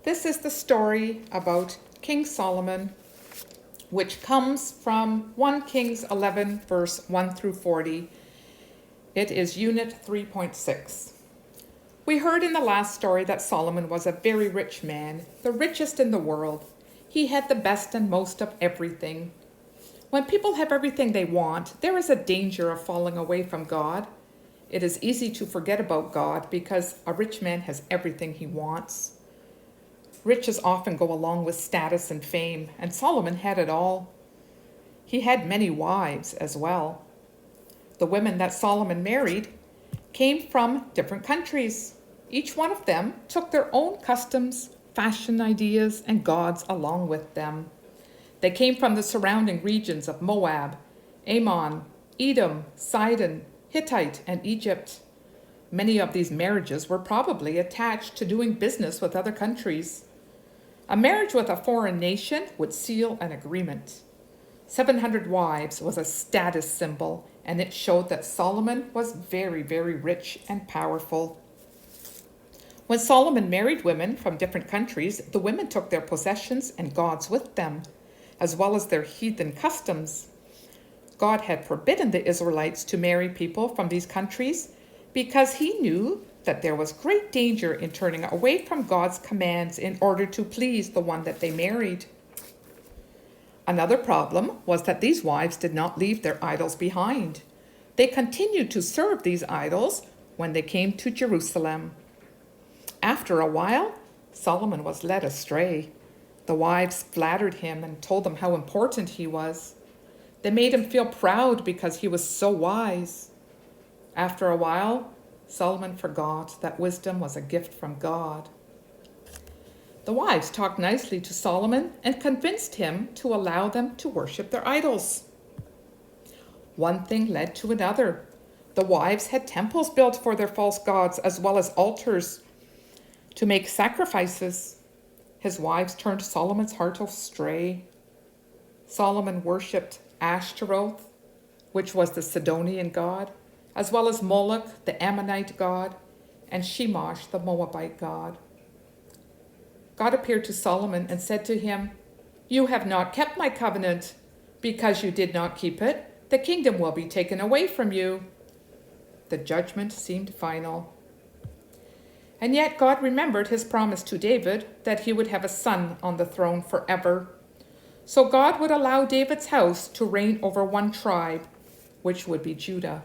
This is the story about King Solomon, which comes from 1 Kings 11, verse 1 through 40. It is Unit 3.6. We heard in the last story that Solomon was a very rich man, the richest in the world. He had the best and most of everything. When people have everything they want, there is a danger of falling away from God. It is easy to forget about God because a rich man has everything he wants. Riches often go along with status and fame, and Solomon had it all. He had many wives as well. The women that Solomon married came from different countries. Each one of them took their own customs, fashion ideas, and gods along with them. They came from the surrounding regions of Moab, Ammon, Edom, Sidon, Hittite, and Egypt. Many of these marriages were probably attached to doing business with other countries. A marriage with a foreign nation would seal an agreement. 700 wives was a status symbol, and it showed that Solomon was very, very rich and powerful. When Solomon married women from different countries, the women took their possessions and gods with them, as well as their heathen customs. God had forbidden the Israelites to marry people from these countries because he knew that there was great danger in turning away from God's commands in order to please the one that they married. Another problem was that these wives did not leave their idols behind. They continued to serve these idols when they came to Jerusalem. After a while, Solomon was led astray. The wives flattered him and told him how important he was. They made him feel proud because he was so wise. After a while, Solomon forgot that wisdom was a gift from God. The wives talked nicely to Solomon and convinced him to allow them to worship their idols. One thing led to another. The wives had temples built for their false gods as well as altars to make sacrifices. His wives turned Solomon's heart astray. Solomon worshipped Ashtaroth, which was the Sidonian god, as well as Moloch, the Ammonite god, and Chemosh, the Moabite god. God appeared to Solomon and said to him, "You have not kept my covenant. Because you did not keep it, the kingdom will be taken away from you." The judgment seemed final. And yet God remembered his promise to David that he would have a son on the throne forever. So God would allow David's house to reign over one tribe, which would be Judah.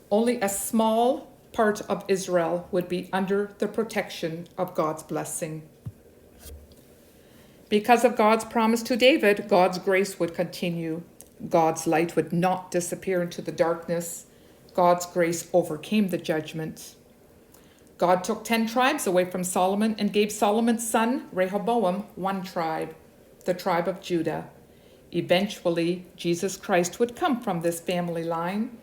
Only a small part of Israel would be under the protection of God's blessing. Because of God's promise to David, God's grace would continue. God's light would not disappear into the darkness. God's grace overcame the judgment. God took 10 tribes away from Solomon and gave Solomon's son, Rehoboam, one tribe, the tribe of Judah. Eventually, Jesus Christ would come from this family line.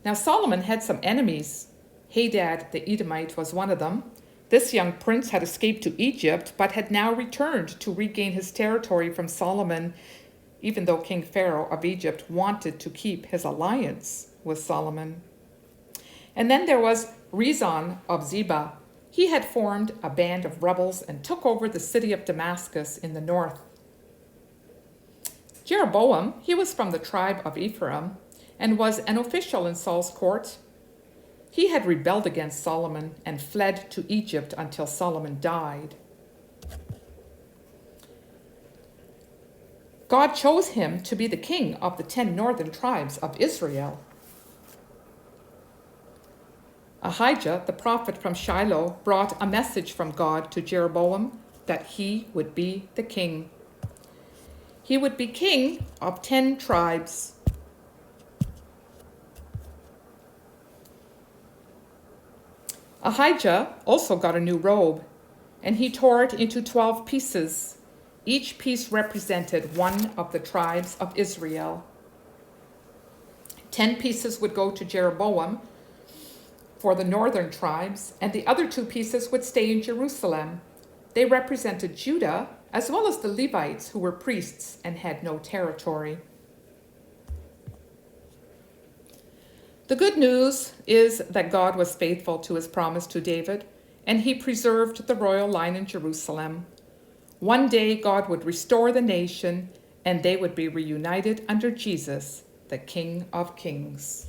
Now, Solomon had some enemies. Hadad the Edomite was one of them. This young prince had escaped to Egypt, but had now returned to regain his territory from Solomon, even though King Pharaoh of Egypt wanted to keep his alliance with Solomon. And then there was Rezon of Zebah. He had formed a band of rebels and took over the city of Damascus in the north. Jeroboam, he was from the tribe of Ephraim and was an official in Saul's court. He had rebelled against Solomon and fled to Egypt until Solomon died. God chose him to be the king of the 10 northern tribes of Israel. Ahijah, the prophet from Shiloh, brought a message from God to Jeroboam that he would be the king. He would be king of 10 tribes. Ahijah also got a new robe, and he tore it into 12 pieces. Each piece represented one of the tribes of Israel. 10 pieces would go to Jeroboam for the northern tribes, and the other 2 pieces would stay in Jerusalem. They represented Judah, as well as the Levites, who were priests and had no territory. The good news is that God was faithful to his promise to David, and he preserved the royal line in Jerusalem. One day God would restore the nation, and they would be reunited under Jesus, the King of Kings.